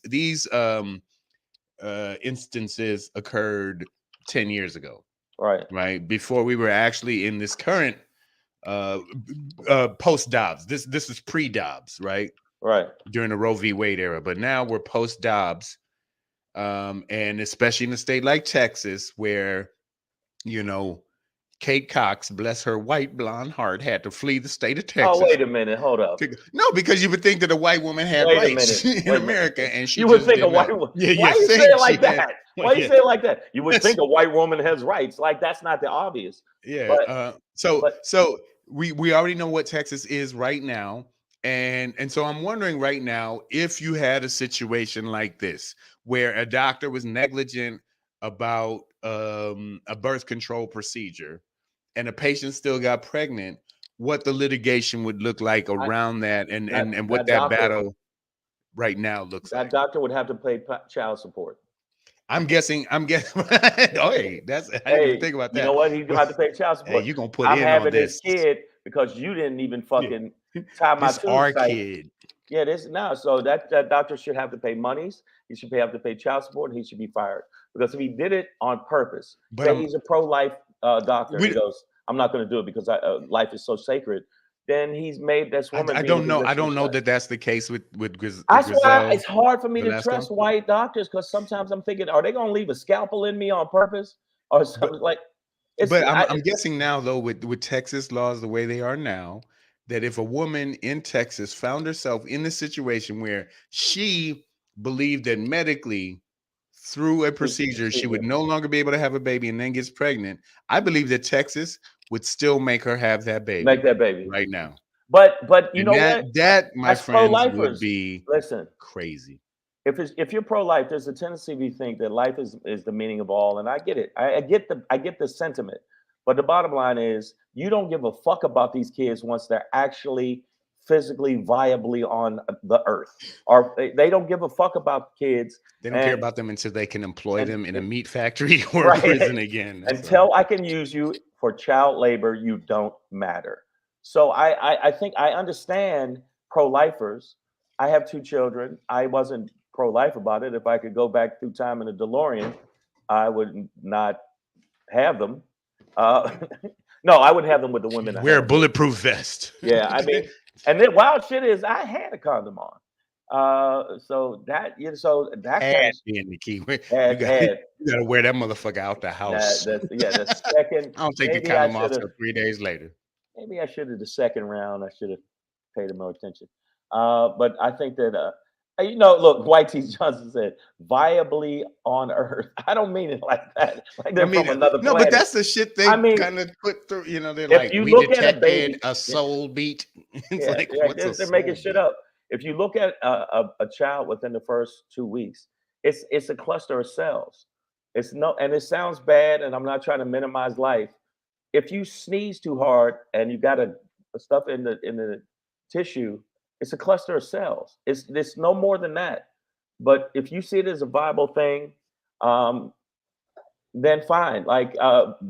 instances occurred 10 years ago, right? Before we were actually in this current post Dobbs. This is pre Dobbs, right? Right. During the Roe v. Wade era, but now we're post Dobbs, and especially in a state like Texas, where Kate Cox, bless her white blonde heart, had to flee the state of Texas. Oh, wait a minute, hold up. No, because you would think that a white woman had rights in America, and she you would think a white woman. Why you say it like that? Why you say it like that? You would think a white woman has rights. Like that's not the obvious. Yeah. But, so we already know what Texas is right now. And so I'm wondering right now, if you had a situation like this where a doctor was negligent about a birth control procedure and a patient still got pregnant, what the litigation would look like around that and what that battle right now looks like. That doctor would have to pay child support. I'm guessing. Oh, hey, that's I didn't even think about that. You know what? He's gonna have to pay child support. Hey, you're gonna put I'm in having on this kid because you didn't even fucking tie my tubes our tight. kid. Yeah, this now. So that doctor should have to pay monies. He should have to pay child support, and he should be fired. Because if he did it on purpose, say he's a pro-life doctor, he goes, "I'm not going to do it because life is so sacred." Then he's made this woman. I don't know. I don't know that that's the case with Grisel. That's why it's hard for me to Velasco. trust white doctors, because sometimes I'm thinking, are they going to leave a scalpel in me on purpose or something like? But I'm guessing now, though, with Texas laws the way they are now, that if a woman in Texas found herself in a situation where she believed that medically through a procedure she would no longer be able to have a baby and then gets pregnant, I believe that Texas would still make her have that baby. Make that baby right now. But you know what? That my friends would be crazy. If you're pro-life, there's a tendency to think that life is the meaning of all, and I get it. I get the sentiment, but the bottom line is you don't give a fuck about these kids once they're actually physically viably on the earth, or they don't give a fuck about kids. They don't care about them until they can employ them in a meat factory or a prison again. Until I can use you for child labor, you don't matter. So I think I understand pro-lifers. I have 2 children. I wasn't pro-life about it. If I could go back through time in a DeLorean, I would not have them. No, I would have them with the women I Wear a had. bulletproof vest. Yeah, I mean, and then wild shit is I had a condom on. So that so that kind Had of being the key. had You gotta wear that motherfucker out the house. the second. I don't take the Maybe I condom off should till have. 3 days later. Maybe I should have the second round. I should have paid more attention. But I think that look, White T. Johnson said, "Viably on Earth." I don't mean it like that. Like they're from another no, planet. but that's the shit they I mean, kind of put through. You know, they're if like, you we look at a detected baby, a soul beat. It's yeah, like, yeah, what's a they're soul making shit beat? up. If you look at a child within the first 2 weeks, it's a cluster of cells. It's no, and it sounds bad, and I'm not trying to minimize life. If you sneeze too hard and you got a stuff in the tissue, it's a cluster of cells. It's no more than that. But if you see it as a viable thing, um, then fine. Like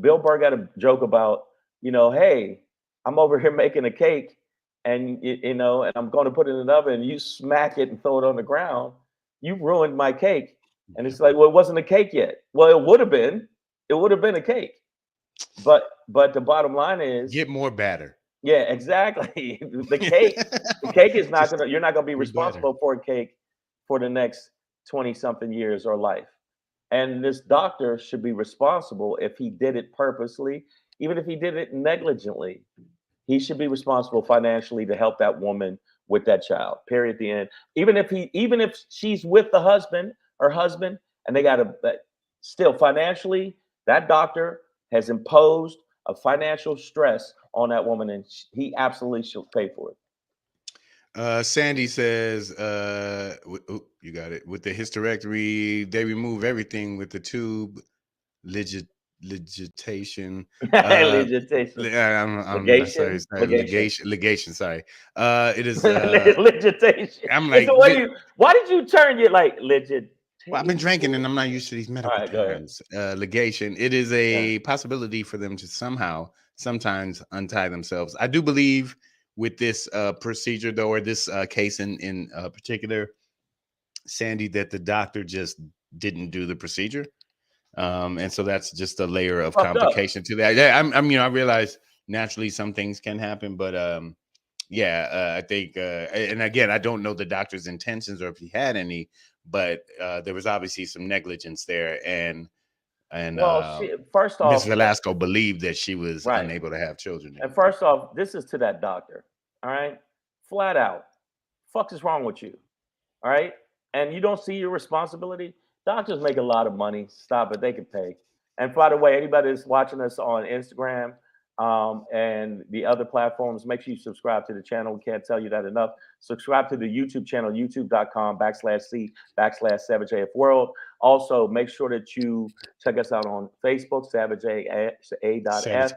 Bill Burr got a joke about, hey, I'm over here making a cake, and and I'm going to put it in the oven. And you smack it and throw it on the ground. You ruined my cake. And it's like, well, it wasn't a cake yet. Well, it would have been. It would have been a cake. But the bottom line is, Get more batter. yeah, exactly. The cake is not gonna. You're not gonna be be better. responsible for a cake for the next 20-something years or life. And this doctor should be responsible if he did it purposely, even if he did it negligently. He should be responsible financially to help that woman with that child. Period. The end. Even if she's with her husband, and they got to still financially, that doctor has imposed a financial stress on that woman, and he absolutely should pay for it. Sandy says, you got it. With the hysterectomy, they remove everything with the tube legitation. Legitation. I'm Legation? sorry, legation. Sorry. It is Legitation. I'm like, why did you turn your like legit? Well, I've been drinking and I'm not used to these medical terms. Legation. It is a possibility for them to sometimes untie themselves. I do believe with this procedure, though, or this case in particular, Sandy, that the doctor just didn't do the procedure. And so that's just a layer of complication to that. Yeah, I realize naturally some things can happen, but I think, and again, I don't know the doctor's intentions or if he had any, but there was obviously some negligence there, and first off, Miss Velasco believed that she was right. unable to have children. And first off, this is to that doctor, all right, flat out, fuck is wrong with you, all right, and you don't see your responsibility. Doctors make a lot of money. Stop it, they can pay. And by the way, anybody that's watching us on Instagram and the other platforms, make sure you subscribe to the channel. We can't tell you that enough. Subscribe to the YouTube channel, youtube.com/C/SavageAF World. Also, make sure that you check us out on Facebook, SavageA.F,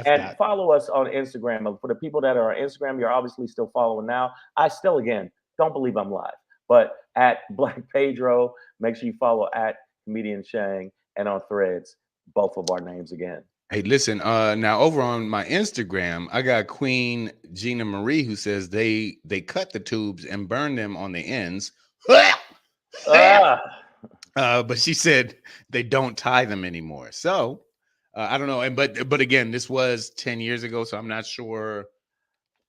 and follow us on Instagram. For the people that are on Instagram, you're obviously still following now. I still, again, don't believe I'm live, but at Black Pedro, make sure you follow at Comedian Shang, and on Threads, both of our names again. Hey, listen, now over on my Instagram, I got Queen Gina Marie who says they cut the tubes and burn them on the ends. But she said they don't tie them anymore. So I don't know. And but again, this was 10 years ago, so I'm not sure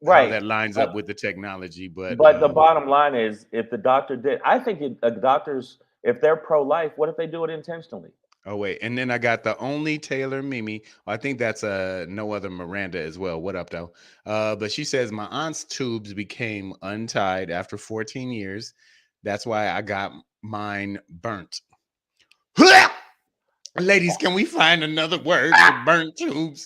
how that lines up with the technology. But the bottom line is, if the doctor did, I think doctors, if they're pro-life, what if they do it intentionally? Oh, wait. And then I got the only Taylor Mimi. I think that's no other Miranda as well. What up, though? But she says, my aunt's tubes became untied after 14 years. That's why I got mine burnt. Ladies, can we find another word for burnt tubes?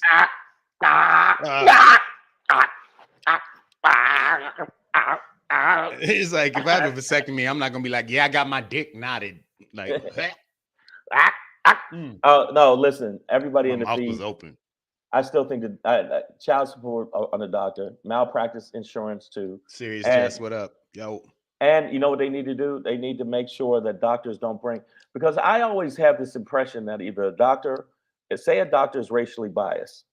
It's like, if I have a vasectomy, I'm not going to be like, yeah, I got my dick knotted. Like, no, listen, everybody in the mouth feed was open. I still think that child support on the doctor, malpractice insurance too. Serious Jess, what up? Yo. And you know what they need to do? They need to make sure that doctors don't bring, because I always have this impression that either a doctor is racially biased,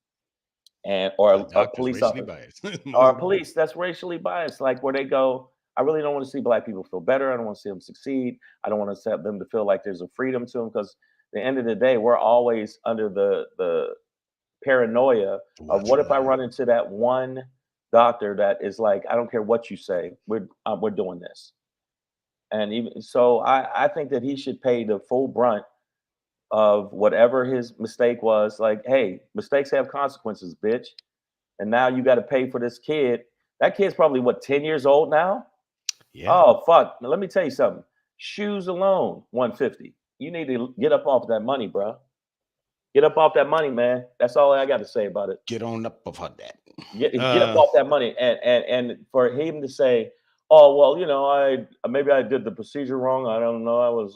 and or a Doctors police racially officer biased. or a police that's racially biased, like where they go, I really don't want to see black people feel better. I don't want to see them succeed. I don't want to set them to feel like there's a freedom to them, because at the end of the day, we're always under the paranoia of what if I run into that one doctor that is like, I don't care what you say, we're doing this. And even so, I think that he should pay the full brunt of whatever his mistake was. Like, hey, mistakes have consequences, bitch. And now you got to pay for this kid. That kid's probably what, 10 years old now? Yeah. Oh, fuck. Now, let me tell you something. Shoes alone, 150. You need to get up off that money, bro. Get up off that money, man. That's all I got to say about it. Get on up of that. Get up off that money. And for him to say, oh, well, you know, maybe I did the procedure wrong. I don't know.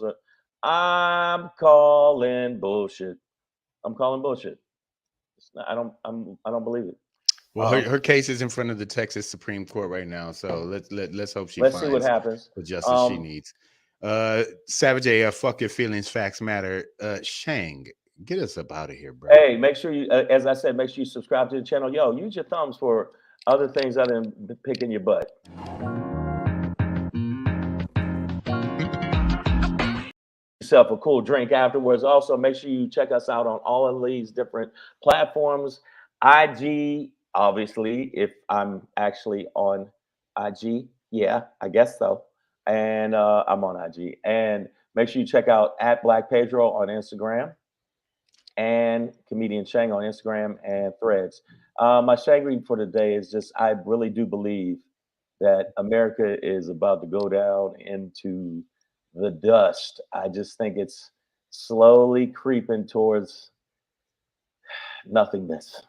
I'm calling bullshit. I'm calling bullshit. I don't believe it. Well, her case is in front of the Texas Supreme Court right now, so let's hope she let's see what happens. The justice she needs. Savage AF, fuck your feelings, facts matter. Shang, get us up out of here, bro. Hey, make sure you, as I said, make sure you subscribe to the channel. Yo, use your thumbs for other things other than picking your butt. Yourself a cool drink afterwards. Also, make sure you check us out on all of these different platforms. IG, obviously, if I'm actually on IG, yeah, I guess so. And I'm on IG. And make sure you check out @BlackPedro on Instagram and Comedian Shang on Instagram and Threads. My Shangry for today is just, I really do believe that America is about to go down into the dust. I just think it's slowly creeping towards nothingness.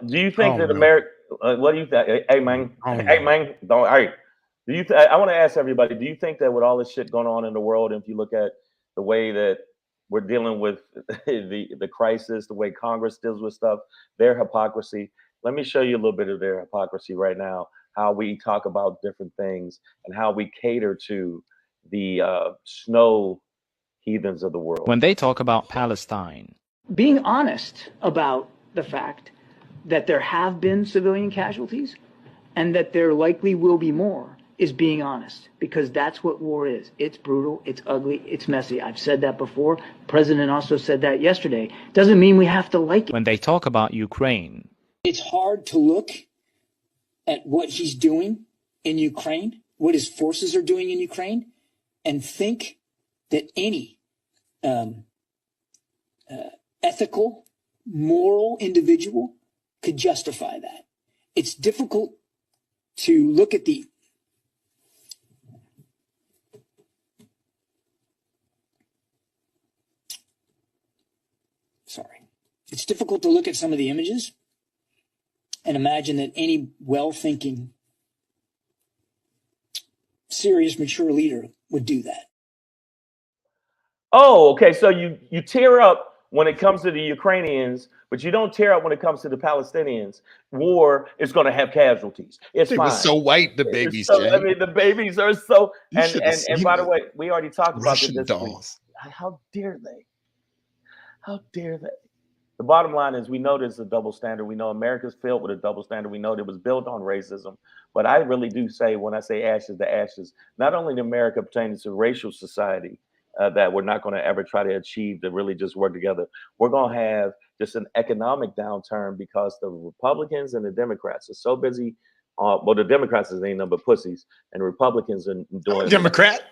Do you think that America? What do you think? Hey man, don't. Hey, do you? I want to ask everybody. Do you think that with all this shit going on in the world, and if you look at the way that we're dealing with the crisis, the way Congress deals with stuff, their hypocrisy. Let me show you a little bit of their hypocrisy right now. How we talk about different things and how we cater to the snow heathens of the world. When they talk about Palestine, being honest about the fact that there have been civilian casualties and that there likely will be more is being honest, because that's what war is. It's brutal, it's ugly, it's messy. I've said that before. The president also said that yesterday. Doesn't mean we have to like it. When they talk about Ukraine, it's hard to look at what he's doing in Ukraine, what his forces are doing in Ukraine, and think that any ethical, moral individual could justify that. It's difficult to look at the It's difficult to look at some of the images and imagine that any well-thinking, serious, mature leader would do that. Oh, okay. So you tear up when it comes to the Ukrainians, but you don't tear up when it comes to the Palestinians. War is going to have casualties. It's fine. So white, the babies. So, I mean, the babies are so. And by the way, we already talked about Russian this. dolls. How dare they? How dare they? The bottom line is, we know there's a double standard. We know America's filled with a double standard. We know it was built on racism. But I really do say, when I say ashes to ashes, not only in America pertaining to racial society, that we're not going to ever try to achieve to really just work together. We're going to have just an economic downturn because the Republicans and the Democrats are so busy. Well, the Democrats ain't nothing but pussies, and the Republicans are doing Democrat.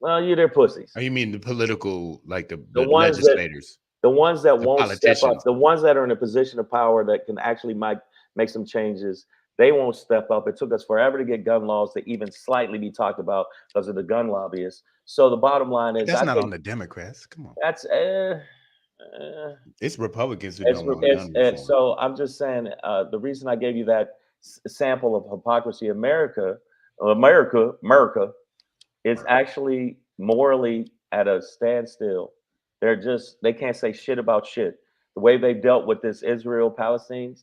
Well, they're pussies. Oh, you mean the political, like the ones legislators? The ones that won't step up, the ones that are in a position of power that can actually make some changes, they won't step up. It took us forever to get gun laws to even slightly be talked about because of the gun lobbyists. So the bottom line is, that's not on the Democrats. Come on, that's it's Republicans who don't want gun reform. So I'm just saying, the reason I gave you that sample of hypocrisy, America is actually morally at a standstill. They can't say shit about shit. The way they dealt with this Israel-Palestine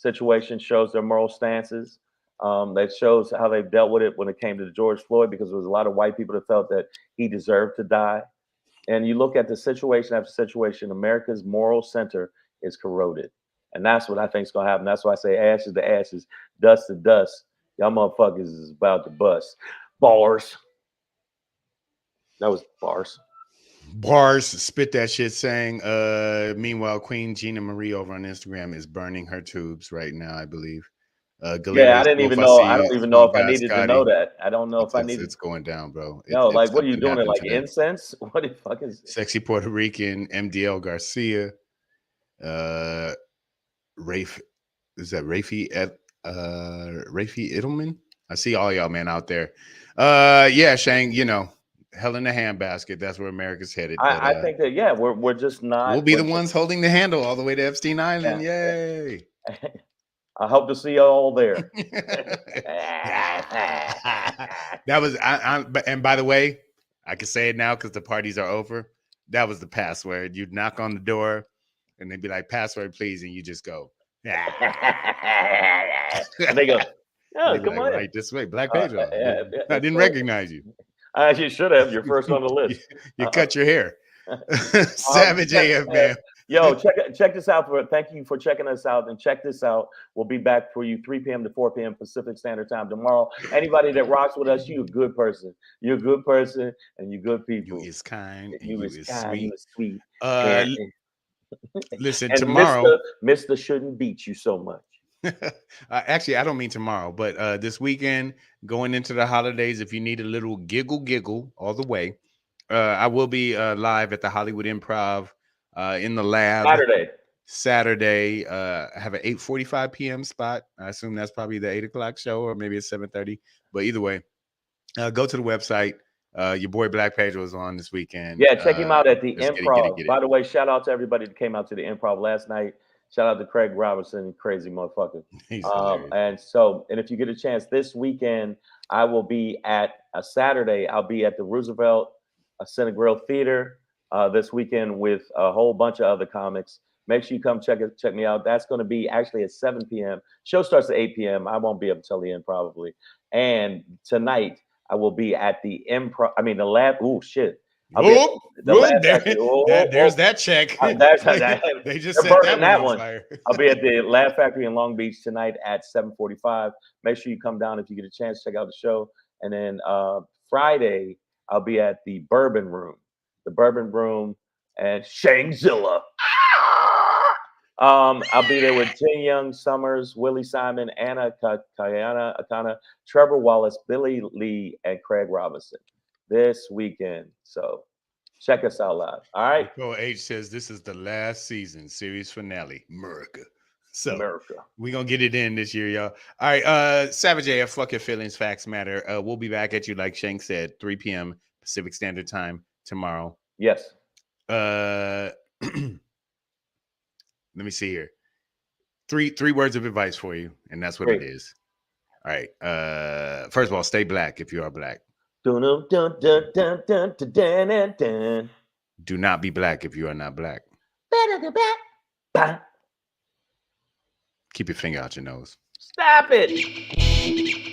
situation shows their moral stances. That shows how they've dealt with it when it came to George Floyd, because there was a lot of white people that felt that he deserved to die. And you look at the situation after situation, America's moral center is corroded. And that's what I think is going to happen. That's why I say ashes to ashes, dust to dust. Y'all motherfuckers is about to bust. Bars. That was bars. Bars, spit that shit saying. Meanwhile, Queen Gina Marie over on Instagram is burning her tubes right now, I believe. Yeah, I didn't even know. I don't even know if I needed to know that. I don't know if I needed. It's going down, bro. No, like, what are you doing? It like incense? What the fuck is it? Sexy Puerto Rican, MDL Garcia, Rafe, is that Rafi Edelman? I see all y'all, man, out there. Yeah, Shang, you know, hell in the handbasket. That's where America's headed. I think that, yeah, we're just not. We'll be the ones holding the handle all the way to Epstein Island. Yeah. Yay. I hope to see you all there. That was, and by the way, I can say it now because the parties are over. That was the password. You'd knock on the door and they'd be like, password, please. And you just go, and they go, oh, come like, on. Right this way. Black Pedro. I didn't recognize you. You should have. You're first on the list. You cut your hair. Savage AF, man. Yo, check this out. Thank you for checking us out. And check this out. We'll be back for you 3 p.m. to 4 p.m. Pacific Standard Time tomorrow. Anybody that rocks with us, you're a good person. You're a good person, and you're good people. You is kind. You is kind. Sweet. You is sweet. Listen, and tomorrow. Mr. shouldn't beat you so much. Actually, I don't mean tomorrow, but this weekend, going into the holidays, if you need a little giggle all the way, I will be live at the Hollywood Improv in the lab Saturday. I have an 8:45 p.m. spot. I assume that's probably the 8 o'clock show, or maybe it's 7:30. But either way, go to the website. Your boy Black Pedro is on this weekend. Yeah, check him out at the Improv. Get it. By the way, shout out to everybody that came out to the Improv last night. Shout out to Craig Robinson, crazy motherfucker. And if you get a chance this weekend, I will be at a Saturday. I'll be at the Roosevelt Cinegrill Theater this weekend with a whole bunch of other comics. Make sure you come check me out. That's going to be actually at 7 p.m. Show starts at 8 p.m. I won't be able to tell the end probably. And tonight I will be at the Improv. I mean the lab. Oh shit. There's that check. They just said that one. I'll be at the Lab Factory in Long Beach tonight at 7:45. Make sure you come down if you get a chance. Check out the show. And then Friday, I'll be at the Bourbon Room. The Bourbon Room and Shangzilla. I'll be there with Jin Young, Summers, Willie Simon, Anna Kayana Akana, Trevor Wallace, Billy Lee, and Craig Robinson this weekend. So check us out live. All right. H says this is the last season series finale. America. So we're gonna get it in this year, y'all. All right. Savage AF, fuck your feelings, facts matter. We'll be back at you, like Shank said, 3 p.m. Pacific Standard Time tomorrow. Yes. Let me see here. Three words of advice for you, and that's what it is. All right. First of all, stay black if you are black. Do not be black if you are not black. Keep your finger out your nose. Stop it.